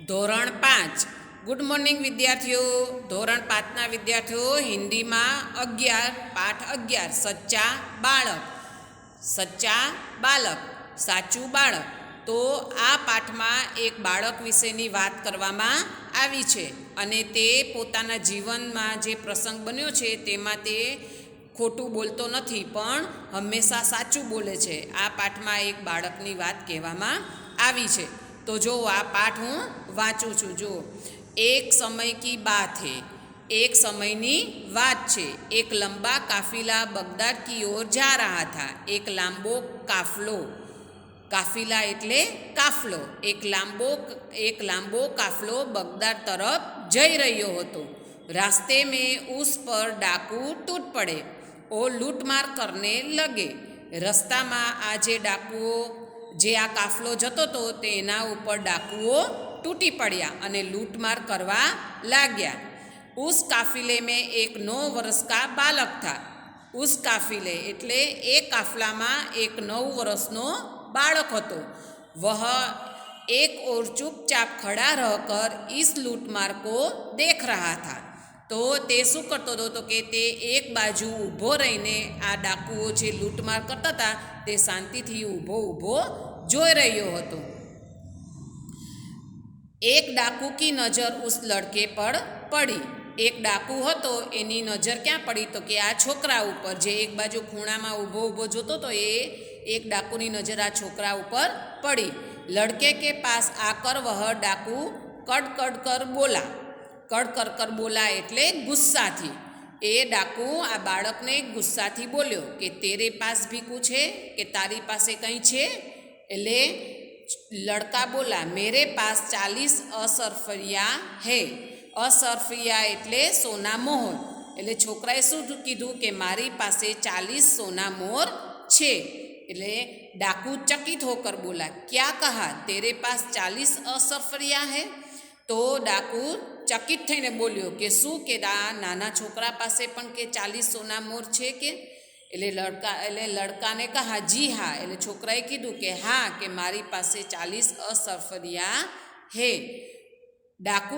ધોરણ 5 good morning વિદ્યાર્થીઓ. ધોરણ 5ના વિદ્યાર્થીઓ હિન્દીમાં 11 પાઠ 11 સચ્ચા બાળક સાચું બાળક. તો આ પાઠમાં એક બાળક વિશેની વાત કરવામાં આવી છે અને તે પોતાના જીવનમાં જે પ્રસંગ બન્યો છે તેમાં તે ખોટું બોલતો નથી પણ હંમેશા સાચું બોલે છે. આ પાઠમાં એક બાળકની વાત કહેવામાં આવી છે. તો જો આ પાઠ હું વાંચું છું. જો એક સમય કી બાત હૈ, એક સમયની વાત છે. એક લંબા કાફિલા બગદાદ કી ઓર જા રહા થા. એક લાંબો કાફિલા એટલે કાફલો. એક લાંબો કાફલો બગદાદ તરફ જઈ રહ્યો હતો. રાસ્તે મેં ઉસ પર ડાકુ તૂટ પડે और लूटमार करने लगे. રસ્તામાં આ જે આ કાફલો જતો હતો તેના ઉપર ડાકુઓ તૂટી પડ્યા અને લૂંટમાર કરવા લાગ્યા. ઉસ કાફિલે મેં એક 9 વર્ષ કા બાલક થા. ઉસ કાફિલે એટલે એ કાફલામાં એક 9 વર્ષનો બાળક હતો. વહ એક ઓર ચૂપચાપ ખડા रहकर इस लूटमार को देख रहा था. તો તે શું કરતો હતો તો કે તે એક બાજુ ઊભો રહીને આ ડાકુઓ જે લૂંટમાર કરતા હતા તે શાંતિથી ઊભો જોઈ રહ્યો હતો. એક ડાકુ કી નજર ઉસ લડકે પર પડી. એક ડાકુ હતો એની નજર ક્યાં પડી તો કે આ છોકરા ઉપર, જે એક બાજુ ખૂણામાં ઊભો જોતો હતો એ એક ડાકુની નજર આ છોકરા ઉપર પડી. લડકે કે પાસ આકર વહ ડાકુ કડ કર બોલા એટલે ગુસ્સાથી. એ ડાકુ આ બાળકને ગુસ્સાથી બોલ્યો કે તેરે પાસ ભી કુછ હે, કે તારી પાસે કંઈ છે. એટલે લડકા બોલા મેરે પાસ 40 અસરફિયા હે. અસરફિયા એટલે સોના મોહર. એટલે છોકરાએ શું કીધું કે મારી પાસે 40 સોના મોહર છે. એટલે ડાકુ ચકિત હોકર બોલા ક્યા કહા તેરે પાસ 40 અસરફિયા હે. તો ડાકુ ચકિત થઈને બોલ્યો કે શું કે આ નાના છોકરા પાસે પણ કે 40 સોના મોર છે કે. એટલે લડકાને કહા જી હા. એટલે છોકરાએ કીધું કે હા કે મારી પાસે 40 અસરફિયા હે. ડાકુ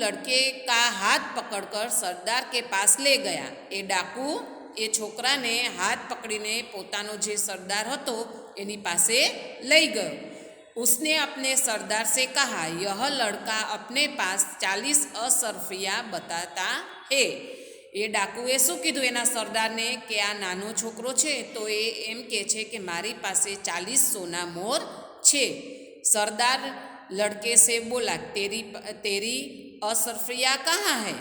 લડકે કા હાથ પકડકર સરદાર કે પાસ લે ગયા. એ ડાકુ એ છોકરાને હાથ પકડીને પોતાનો જે સરદાર હતો એની પાસે લઈ ગયો. उसने अपने सरदार से कहा यह लड़का अपने पास 40 असरफिया बताता है. એ ડાકુએ શું કીધું એના સરદારને કે આ નાનો છોકરો છે તો એ એમ કહે છે કે મારી પાસે 40 સોના મોર છે. સરદાર લડકે સે બોલા તેરી અસરફિયા કહા હૈ.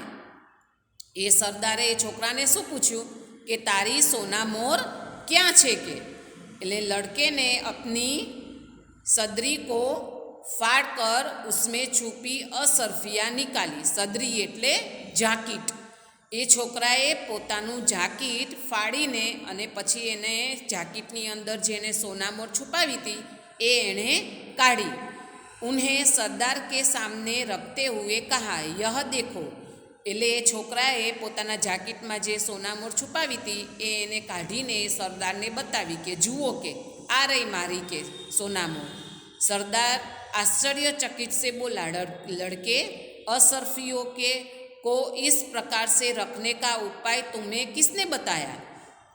એ સરદારે એ છોકરાને શું પૂછ્યું કે તારી સોના મોર ક્યાં છે કે. એટલે લડકે ને અપની सदरी को फाड़ कर उसमें छुपी असरफिया निकाली. सदरी એટલે જાકીટ. એ છોકરાએ પોતાનું જાકીટ ફાડીને અને પછી એને જાકીટની અંદર જેને સોનામોર છુપાવી હતી એ એણે કાઢી. ઉન્हें સરદાર કે સામને રખતે હુએ કહા યહ દેખો. એટલે એ છોકરાએ પોતાના જાકીટમાં જે સોનામોર છુપાવી હતી એ એને કાઢીને સરદારને બતાવી કે જુઓ કે आ रही मारी के सोनामोर. सरदार आश्चर्यचकित से बोला लड़के असरफियों के को इस प्रकार से रखने का उपाय तुम्हें किसने बताया.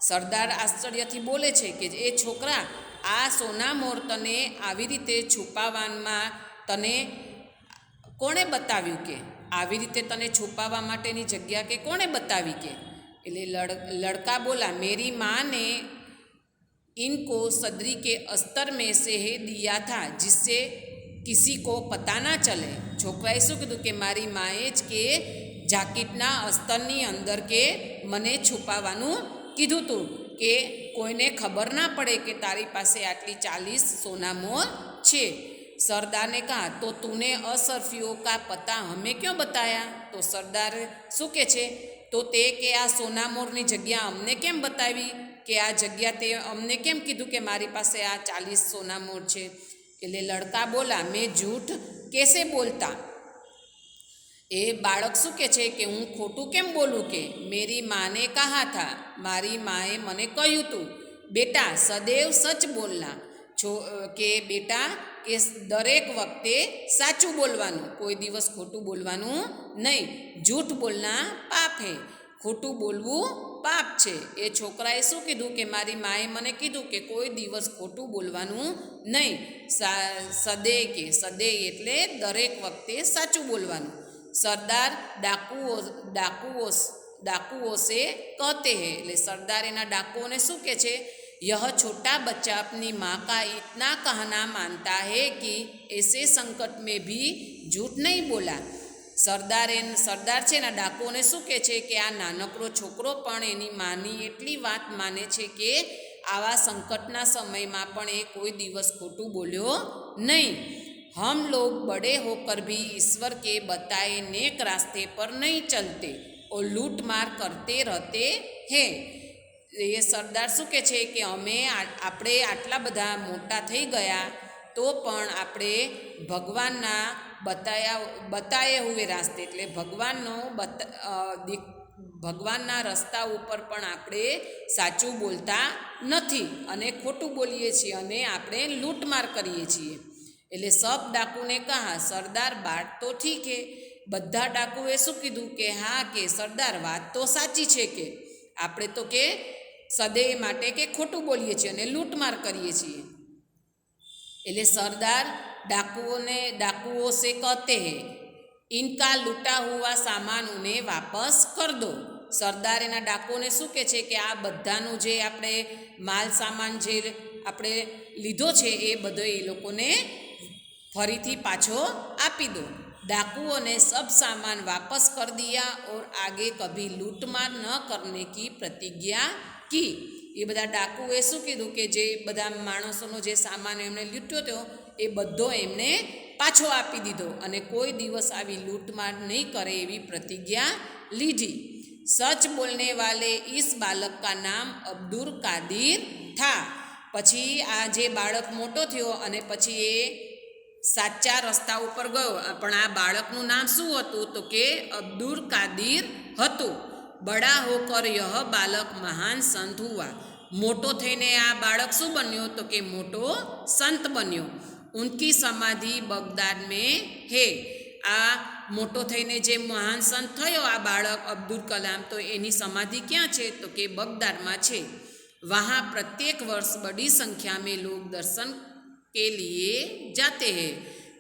સરદાર આશ્ચર્યથી બોલે છે કે એ છોકરા આ સોનામોર તને આવી રીતે છુપાવવામાં તને કોણે બતાવ્યું કે આવી રીતે તને છુપાવવા માટેની જગ્યા કે કોણે બતાવી કે. એટલે લડકા બોલા मेरी माँ ने इनको सदरी के अस्तर में से ही दिया था जिससे किसी को पता ना चले. છોકરાએ શું કીધું કે મારી માએ જ કે જાકીટના અસ્તરની અંદર કે મને છુપાવવાનું કીધું હતું કે કોઈને ખબર ના પડે કે તારી પાસે આટલી 40 સોના મોર છે. सरदार ने कहा तो तूने असरफियों का पता हमें क्यों बताया. તો સરદાર શું કહે છે તો તે કે આ સોનામોરની જગ્યા અમને કેમ બતાવી કે આ જગ્યા તે અમને કેમ કીધું કે મારી પાસે આ 40 સોનામોર છે. એટલે લડકા બોલા મેં જૂઠ કેસે બોલતા. એ બાળક શું કહે છે કે હું ખોટું કેમ બોલું કે મેરી માને કહા થા. મારી માએ મને કહ્યું હતું બેટા સદૈવ સચ બોલના. કે બેટા કે દરેક વખતે સાચું બોલવાનું, કોઈ દિવસ ખોટું બોલવાનું નહીં. જૂઠ બોલના પાપ હે, ખોટું બોલવું પાપ છે. એ છોકરાએ શું કીધું કે મારી માએ મને કીધું કે કોઈ દિવસ ખોટું બોલવાનું નહીં. સદે એટલે દરેક વખતે સાચું બોલવાનું. સરદાર ડાકુઓ સે કહતે હે, એટલે સરદાર એના ડાકુઓને શું કહે છે? यह छोटा बच्चा अपनी माँ का इतना कहना मानता है कि ऐसे संकट में भी झूठ नहीं बोला. સરદાર છે એના ડાકુઓને શું કહે છે કે આ નાનકડો છોકરો પણ એની માની એટલી વાત માને છે કે આવા સંકટના સમયમાં પણ એ કોઈ દિવસ ખોટું બોલ્યો નહીં. हम लोग बड़े होकर भी ईश्वर के बताए नेक रास्ते पर नहीं चलते और लूट मार करते रहते हैं. એ સરદાર શું કહે છે કે આપણે આટલા બધા મોટા થઈ ગયા તો પણ આપણે ભગવાનના બતાયા હુએ રાસ્તે, એટલે ભગવાનના રસ્તા ઉપર પણ આપણે સાચું બોલતા નથી અને ખોટું બોલીએ છીએ અને આપણે લૂંટમાર કરીએ છીએ. એટલે સબ ડાકુને કહા સરદાર બાત તો ઠીક હે. બધા ડાકુએ શું કીધું કે હા કે સરદાર વાત તો સાચી છે કે આપણે તો કે સદૈવ માટે કે ખોટું બોલીએ છીએ અને લૂંટમાર કરીએ છીએ. એટલે સરદાર ડાકુઓ સે કહતે હે ઇનકા લૂંટા હુઆ સામાન ઉને વાપસ કર દો. સરદાર એના ડાકુઓને શું કહે છે કે આ બધાનું જે આપણે માલ સામાન જે આપણે લીધો છે એ બધો એ લોકોને ફરીથી પાછો આપી દો. डाकुओं ने सब सामान वापस कर दिया और आगे कभी लूटमार न करने की प्रतिज्ञा की. એ બધા ડાકુએ શું કીધું કે જે બધા માણસોનો જે સામાન એમણે લૂંટ્યો હતો એ બધો એમને પાછો આપી દીધો અને કોઈ દિવસ આવી લૂંટમાર નહીં કરે એવી પ્રતિજ્ઞા લીધી. સચ બોલને વાલે ઇસ બાલક કા નામ અબ્દુલ કાદિર થા. પછી આ જે બાળક મોટો થયો અને પછી એ સાચા રસ્તા ઉપર ગયો, પણ આ બાળકનું નામ શું હતું તો કે અબ્દુલ કાદિર હતું. બડા હોકર યહ બાલક મહાન સંત હુઆ. મોટો થઈને આ બાળક શું બન્યો તો કે મોટો સંત બન્યો. ઉનકી સમાધિ બગદાદ મેં હે. આ મોટો થઈને જે મહાન સંત થયો આ બાળક અબ્દુલ કલામ, તો એની સમાધિ ક્યાં છે તો કે બગદાદમાં છે. વહાં પ્રત્યેક વર્ષ બડી સંખ્યા મેં લોગ દર્શન કે લીએ જાતે હૈ.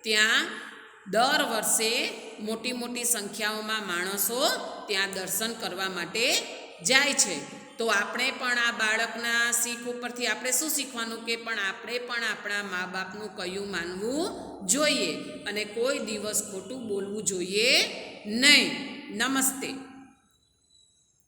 ત્યાં દર વર્ષે મોટી મોટી સંખ્યાઓમાં માણસો ત્યાં દર્શન કરવા માટે જાય છે. તો આપણે પણ આ બાળકના શીખ ઉપરથી આપણે શું શીખવાનું કે પણ આપણે પણ આપણા મા બાપનું કહ્યું માનવું જોઈએ અને કોઈ દિવસ ખોટું બોલવું જોઈએ નહીં. નમસ્તે.